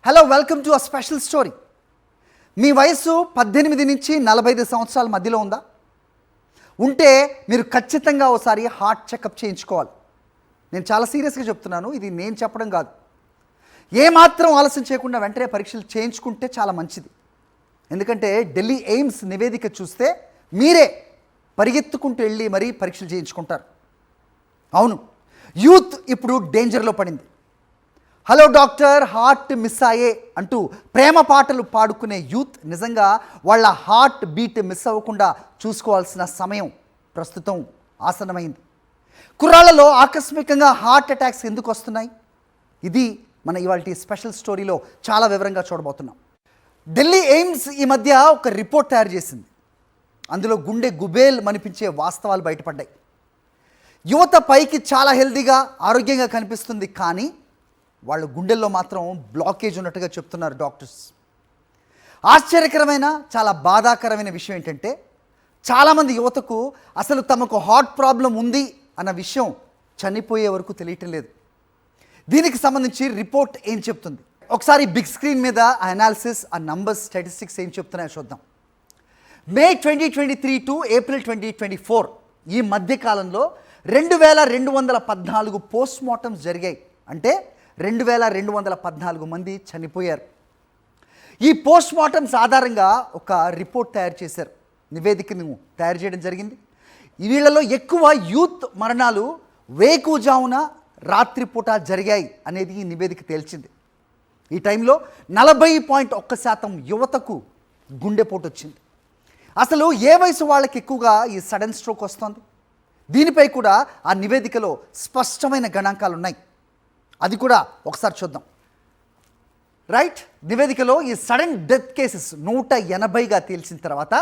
Hello, welcome to a special story. మీ వయసు 18 నుంచి 45 సంవత్సరాల మధ్యలో ఉందా? ఉంటే మీరు ఖచ్చితంగా ఒకసారి హార్ట్ చెకప్ చేయించుకోవాలి. నేను చాలా సీరియస్గా చెప్తున్నాను, ఇది నేను చెప్పడం కాదు. ఏమాత్రం ఆలస్యం చేయకుండా వెంటనే పరీక్షలు చేయించుకుంటే చాలా మంచిది. ఎందుకంటే ఢిల్లీ ఎయిమ్స్ నివేదిక చూస్తే మీరే పరిగెత్తుకుంటూ వెళ్ళి మరీ పరీక్షలు చేయించుకుంటారు. అవును, యూత్ ఇప్పుడు డేంజర్లో పడింది. హలో డాక్టర్, హార్ట్ మిస్ అయ్యే అంటూ ప్రేమ పాటలు పాడుకునే యూత్ నిజంగా వాళ్ళ హార్ట్ బీట్ మిస్ అవ్వకుండా చూసుకోవాల్సిన సమయం ప్రస్తుతం ఆసన్నమైంది. కుర్రాళ్లలో ఆకస్మికంగా హార్ట్ అటాక్స్ ఎందుకు వస్తున్నాయి? ఇది మన ఇవాళ స్పెషల్ స్టోరీలో చాలా వివరంగా చూడబోతున్నాం. ఢిల్లీ ఎయిమ్స్ ఈ మధ్య ఒక రిపోర్ట్ తయారు చేసింది. అందులో గుండె గుబేల్ మనిపించే వాస్తవాలు బయటపడ్డాయి. యువత పైకి చాలా హెల్దీగా ఆరోగ్యంగా కనిపిస్తుంది, కానీ వాళ్ళ గుండెల్లో మాత్రం బ్లాకేజ్ ఉన్నట్టుగా చెప్తున్నారు డాక్టర్స్. ఆశ్చర్యకరమైన, చాలా బాధాకరమైన విషయం ఏంటంటే చాలామంది యువతకు అసలు తమకు హార్ట్ ప్రాబ్లం ఉంది అన్న విషయం చనిపోయే వరకు తెలియటం లేదు. దీనికి సంబంధించి రిపోర్ట్ ఏం చెప్తుంది? ఒకసారి బిగ్ స్క్రీన్ మీద ఆ అనాలిసిస్, ఆ నంబర్స్, స్టాటిస్టిక్స్ ఏం చెప్తున్నాయో చూద్దాం. మే 2023 టు ఏప్రిల్ 2024 ఈ మధ్యకాలంలో 2214 పోస్ట్ మార్టమ్స్ జరిగాయి. అంటే 2214 మంది చనిపోయారు. ఈ పోస్ట్ మార్టమ్స్ ఆధారంగా ఒక రిపోర్ట్ తయారు చేశారు, నివేదికను తయారు చేయడం జరిగింది. వీళ్ళలో ఎక్కువ యూత్ మరణాలు వేకుజామున రాత్రిపూట జరిగాయి అనేది ఈ నివేదిక తేల్చింది. ఈ టైంలో 40.1% యువతకు గుండెపోటు వచ్చింది. అసలు ఏ వయసు వాళ్ళకి ఎక్కువగా ఈ సడన్ స్ట్రోక్ వస్తుంది? దీనిపై కూడా ఆ నివేదికలో స్పష్టమైన గణాంకాలు ఉన్నాయి. అది కూడా ఒకసారి చూద్దాం. రైట్, నివేదికలో ఈ సడన్ డెత్ కేసెస్ 180గా తేల్చిన తర్వాత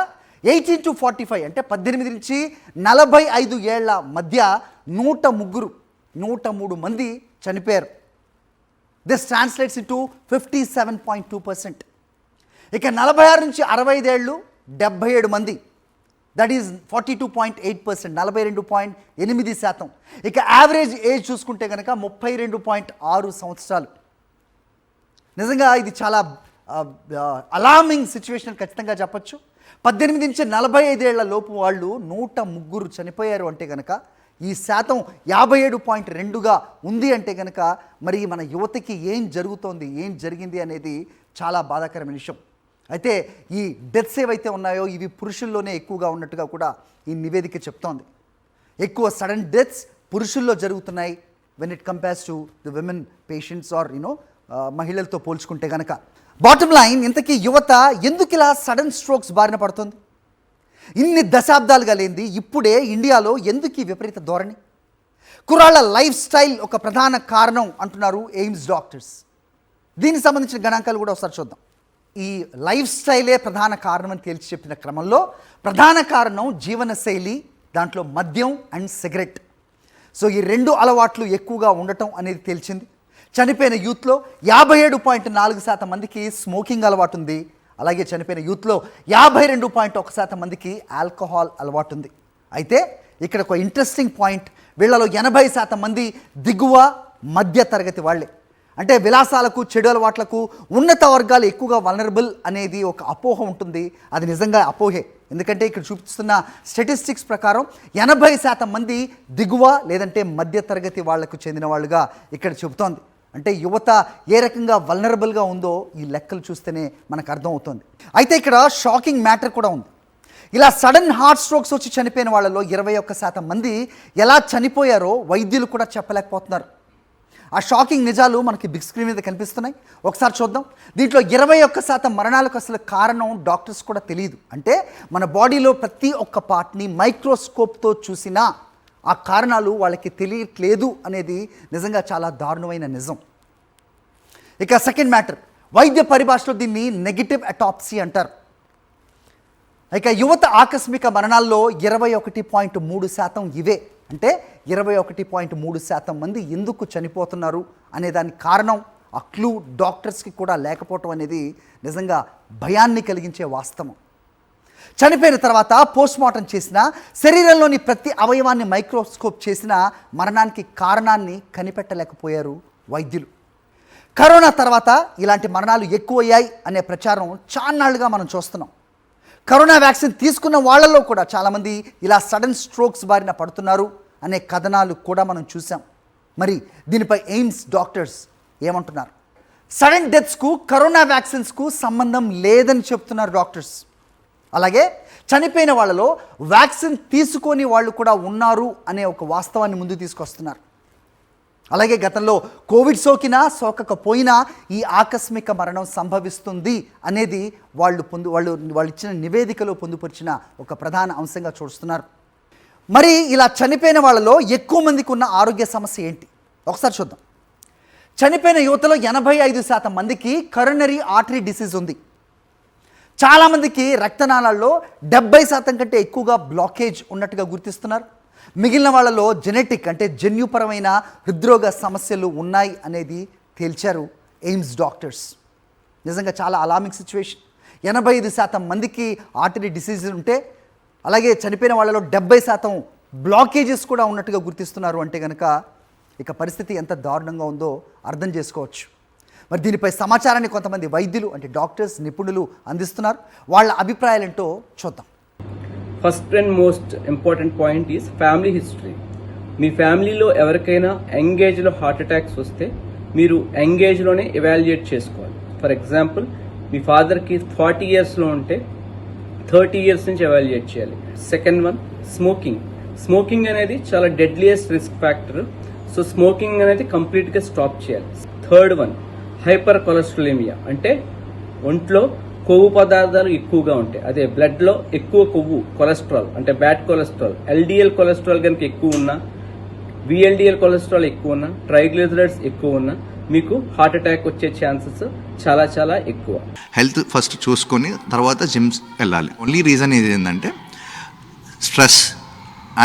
18 to 45 అంటే 18 నుంచి 45 ఏళ్ల మధ్య 103 మంది చనిపోయారు. This translates into 57.2%. ఇక 46 నుంచి 65 ఏళ్ళు 77 మంది, దట్ ఈజ్ 42.8%, 42.8%. ఇక యావరేజ్ ఏజ్ చూసుకుంటే కనుక 32.6 సంవత్సరాలు. నిజంగా ఇది చాలా అలార్మింగ్ సిచ్యువేషన్ ఖచ్చితంగా చెప్పచ్చు. 18 నుంచి 45 ఏళ్ల లోపు వాళ్ళు 103 చనిపోయారు అంటే కనుక ఈ శాతం 57.2గా ఉంది అంటే కనుక మరి మన యువతకి ఏం జరుగుతోంది, ఏం జరిగింది అనేది చాలా బాధాకరమైన విషయం. అయితే ఈ డెత్స్ ఏవైతే ఉన్నాయో ఇవి పురుషుల్లోనే ఎక్కువగా ఉన్నట్టుగా కూడా ఈ నివేదిక చెప్తోంది. ఎక్కువ సడన్ డెత్స్ పురుషుల్లో జరుగుతున్నాయి when it compares to the women patients or మహిళలతో పోల్చుకుంటే కనుక. బాటమ్ లైన్, ఇంతకీ యువత ఎందుకు ఇలా సడన్ స్ట్రోక్స్ బారిన పడుతుంది? ఇన్ని దశాబ్దాలుగా లేనిది ఇప్పుడే ఇండియాలో ఎందుకు ఈ విపరీత ధోరణి? కుర్రాళ్ళ లైఫ్ స్టైల్ ఒక ప్రధాన కారణం అంటున్నారు ఎయిమ్స్ డాక్టర్స్. దీనికి సంబంధించిన గణాంకాలు కూడా ఒకసారి చూద్దాం. ఈ లైఫ్ స్టైలే ప్రధాన కారణం అని తేల్చి చెప్పిన క్రమంలో ప్రధాన కారణం జీవనశైలి, దాంట్లో మద్యం అండ్ సిగరెట్. సో ఈ రెండు అలవాట్లు ఎక్కువగా ఉండటం అనేది తేల్చింది. చనిపోయిన యూత్లో 57.4% మందికి స్మోకింగ్ అలవాటు ఉంది. అలాగే చనిపోయిన యూత్లో 52.1% మందికి ఆల్కహాల్ అలవాటు ఉంది. అయితే ఇక్కడ ఒక ఇంట్రెస్టింగ్ పాయింట్, వీళ్ళలో 80% మంది దిగువ మధ్య తరగతి వాళ్ళే. అంటే విలాసాలకు, చెడు అలవాట్లకు ఉన్నత వర్గాలు ఎక్కువగా వల్నరబుల్ అనేది ఒక అపోహ ఉంటుంది. అది నిజంగా అపోహే. ఎందుకంటే ఇక్కడ చూపిస్తున్న స్టాటిస్టిక్స్ ప్రకారం 80% మంది దిగువ లేదంటే మధ్య తరగతి వాళ్లకు చెందిన వాళ్ళుగా ఇక్కడ చెబుతోంది. అంటే యువత ఏ రకంగా వల్నరబుల్గా ఉందో ఈ లెక్కలు చూస్తేనే మనకు అర్థమవుతుంది. అయితే ఇక్కడ షాకింగ్ మ్యాటర్ కూడా ఉంది. ఇలా సడన్ హార్ట్ స్ట్రోక్స్ వచ్చి చనిపోయిన వాళ్ళలో 21% మంది ఎలా చనిపోయారో వైద్యులు కూడా చెప్పలేకపోతున్నారు. ఆ షాకింగ్ నిజాలు మనకి బిగ్ స్క్రీన్ మీద కనిపిస్తున్నాయి, ఒకసారి చూద్దాం. దీంట్లో 21% మరణాలకు అసలు కారణం డాక్టర్స్ కూడా తెలియదు. అంటే మన బాడీలో ప్రతి ఒక్క పార్ట్ని మైక్రోస్కోప్తో చూసినా ఆ కారణాలు వాళ్ళకి తెలియట్లేదు అనేది నిజంగా చాలా దారుణమైన నిజం. ఇక సెకండ్ మ్యాటర్, వైద్య పరిభాషలో దీన్ని నెగిటివ్ అటాప్సీ అంటారు. ఇక యువత ఆకస్మిక మరణాల్లో 21.3% ఇవే. అంటే 21.3% మంది ఎందుకు చనిపోతున్నారు అనే దానికి కారణం ఆ క్లూ డాక్టర్స్కి కూడా లేకపోవటం అనేది నిజంగా భయాన్ని కలిగించే వాస్తవం. చనిపోయిన తర్వాత పోస్ట్మార్టం చేసిన, శరీరంలోని ప్రతి అవయవాన్ని మైక్రోస్కోప్ చేసిన మరణానికి కారణాన్ని కనిపెట్టలేకపోయారు వైద్యులు. కరోనా తర్వాత ఇలాంటి మరణాలు ఎక్కువయ్యాయి అనే ప్రచారం చాన్నాళ్ళుగా మనం చూస్తున్నాం. కరోనా వ్యాక్సిన్ తీసుకున్న వాళ్ళల్లో కూడా చాలామంది ఇలా సడన్ స్ట్రోక్స్ బారిన పడుతున్నారు అనే కథనాలు కూడా మనం చూసాం. మరి దీనిపై ఎయిమ్స్ డాక్టర్స్ ఏమంటున్నారు? సడన్ డెత్స్కు కరోనా వ్యాక్సిన్స్కు సంబంధం లేదని చెప్తున్నారు డాక్టర్స్. అలాగే చనిపోయిన వాళ్ళలో వ్యాక్సిన్ తీసుకొని వాళ్ళు కూడా ఉన్నారు అనే ఒక వాస్తవాన్ని ముందుకు తీసుకొస్తున్నారు. అలాగే గతంలో కోవిడ్ సోకినా సోకకపోయినా ఈ ఆకస్మిక మరణం సంభవిస్తుంది అనేది వాళ్ళు ఇచ్చిన నివేదికలో పొందుపరిచిన ఒక ప్రధాన అంశంగా చూస్తున్నారు. మరి ఇలా చనిపోయిన వాళ్ళలో ఎక్కువ మందికి ఉన్న ఆరోగ్య సమస్య ఏంటి ఒకసారి చూద్దాం. చనిపోయిన యువతలో 85% మందికి కరోనరీ ఆర్టరీ డిసీజ్ ఉంది. చాలామందికి రక్తనాళాల్లో 70% కంటే ఎక్కువగా బ్లాకేజ్ ఉన్నట్టుగా గుర్తిస్తున్నారు. మిగిలిన వాళ్ళలో జెనెటిక్ అంటే జన్యుపరమైన హృద్రోగ సమస్యలు ఉన్నాయి అనేది తేల్చారు ఎయిమ్స్ డాక్టర్స్. నిజంగా చాలా అలార్మింగ్ సిచ్యువేషన్. 85% మందికి ఆర్టరీ డిసీజ్ ఉంటే అలాగే చనిపోయిన వాళ్ళలో 70% బ్లాకేజెస్ కూడా ఉన్నట్టుగా గుర్తిస్తున్నారు అంటే కనుక ఇక పరిస్థితి ఎంత దారుణంగా ఉందో అర్థం చేసుకోవచ్చు. మరి దీనిపై సమాచారాన్ని కొంతమంది వైద్యులు అంటే డాక్టర్స్ నిపుణులు అందిస్తున్నారు. వాళ్ళ అభిప్రాయాలేంటో చూద్దాం. First and most important point is family history. మీ ఫ్యామిలీలో ఎవరికైనా యంగ్ ఏజ్లో హార్ట్ అటాక్స్ వస్తే మీరు యంగ్ ఏజ్లోనే ఎవాల్యుయేట్ చేసుకోవాలి. ఫర్ ఎగ్జాంపుల్ మీ ఫాదర్కి 40 ఇయర్స్లో ఉంటే 30 ఇయర్స్ నుంచి ఎవాల్యుయేట్ చేయాలి. Second one smoking. స్మోకింగ్ అనేది చాలా deadliest risk factor. So smoking అనేది కంప్లీట్గా స్టాప్ చేయాలి. థర్డ్ వన్ హైపర్ కొలెస్ట్రాలేమియా, అంటే ఒంట్లో కొవ్వు పదార్థాలు ఎక్కువగా ఉంటాయి. అదే బ్లడ్లో ఎక్కువ కొవ్వు, కొలెస్ట్రాల్ అంటే బ్యాడ్ కొలెస్ట్రాల్, ఎల్డిఎల్ కొలెస్ట్రాల్ కనుక ఎక్కువ ఉన్నా, విఎల్డిఎల్ కొలెస్ట్రాల్ ఎక్కువ ఉన్నా, ట్రైగ్లిజరైడ్స్ ఎక్కువ ఉన్నా మీకు హార్ట్ అటాక్ వచ్చే ఛాన్సెస్ చాలా చాలా ఎక్కువ. హెల్త్ ఫస్ట్ చూసుకొని తర్వాత జిమ్స్ వెళ్ళాలి. ఓన్లీ రీజన్ ఇది ఏంటంటే స్ట్రెస్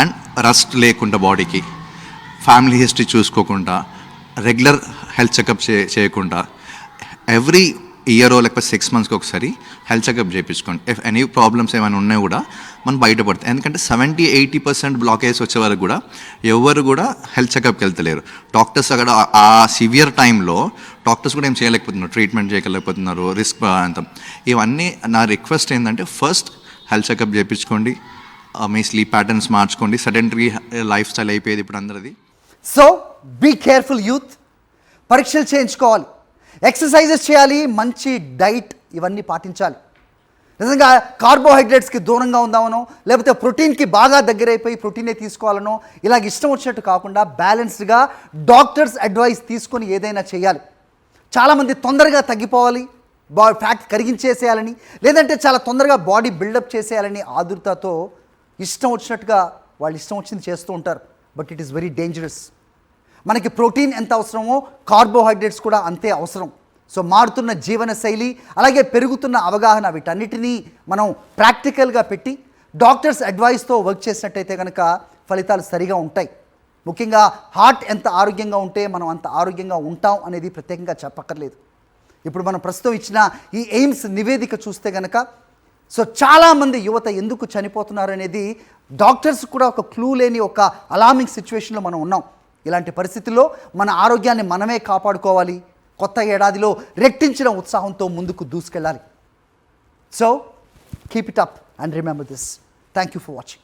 అండ్ రెస్ట్ లేకుండా బాడీకి, ఫ్యామిలీ హిస్టరీ చూసుకోకుండా, రెగ్యులర్ హెల్త్ చెకప్ చేయకుండా, ఎవ్రీ ఇయర్ లేకపోతే 6 మంత్స్కి ఒకసారి హెల్త్ చెకప్ చేయించుకోండి. ఇఫ్ ఎనీ ప్రాబ్లమ్స్ ఏమైనా ఉన్నాయి కూడా మనం బయటపడతాయి. ఎందుకంటే 70-80% బ్లాకేజ్ వచ్చే వరకు కూడా ఎవరు కూడా హెల్త్ చెకప్కి వెళ్తలేరు. డాక్టర్స్ అక్కడ ఆ సివియర్ టైంలో డాక్టర్స్ కూడా ఏం చేయలేకపోతున్నారు, ట్రీట్మెంట్ చేయలేకపోతున్నారు, రిస్క్ అంత. ఇవన్నీ నా రిక్వెస్ట్ ఏంటంటే ఫస్ట్ హెల్త్ చెకప్ చేయించుకోండి, మీ స్లీప్ ప్యాటర్న్స్ మార్చుకోండి. సెడెంటరీ లైఫ్ స్టైల్ అయిపోయేది ఇప్పుడు అందరిది. So be careful youth. పరీక్షలు చేయించుకోవాలి, ఎక్సర్సైజెస్ చేయాలి, మంచి డైట్ ఇవన్నీ పాటించాలి. నిజంగా కార్బోహైడ్రేట్స్కి దూరంగా ఉందామనో లేకపోతే ప్రోటీన్కి బాగా దగ్గరైపోయి ప్రోటీనే తీసుకోవాలనో ఇలాగ ఇష్టం వచ్చినట్టు కాకుండా బ్యాలెన్స్డ్గా డాక్టర్స్ అడ్వైస్ తీసుకొని ఏదైనా చేయాలి. చాలామంది తొందరగా తగ్గిపోవాలి, ఫ్యాట్ కరిగించేసేయాలని, లేదంటే చాలా తొందరగా బాడీ బిల్డప్ చేసేయాలని ఆదుర్తతో ఇష్టం వచ్చినట్టుగా వాళ్ళు ఇష్టం వచ్చింది చేస్తూ ఉంటారు. But it is very dangerous. మనకి ప్రోటీన్ ఎంత అవసరమో కార్బోహైడ్రేట్స్ కూడా అంతే అవసరం. సో మారుతున్న జీవన శైలి అలాగే పెరుగుతున్న అవగాహన వీటన్నిటినీ మనం ప్రాక్టికల్గా పెట్టి డాక్టర్స్ అడ్వైస్తో వర్క్ చేసినట్టయితే కనుక ఫలితాలు సరిగా ఉంటాయి. ముఖ్యంగా హార్ట్ ఎంత ఆరోగ్యంగా ఉంటే మనం అంత ఆరోగ్యంగా ఉంటాం అనేది ప్రత్యేకంగా చెప్పక్కర్లేదు. ఇప్పుడు మనం ప్రస్తుతం ఇచ్చిన ఈ ఎయిమ్స్ నివేదిక చూస్తే కనుక సో చాలామంది యువత ఎందుకు చనిపోతున్నారు అనేది డాక్టర్స్ కూడా ఒక క్లూ లేని ఒక అలార్మింగ్ సిచ్యువేషన్లో మనం ఉన్నాం. ఇలాంటి పరిస్థితుల్లో మన ఆరోగ్యాన్ని మనమే కాపాడుకోవాలి. కొత్త ఏడాదిలో రెట్టించిన ఉత్సాహంతో ముందుకు దూసుకెళ్ళాలి. So keep it up and remember this. Thank you for watching.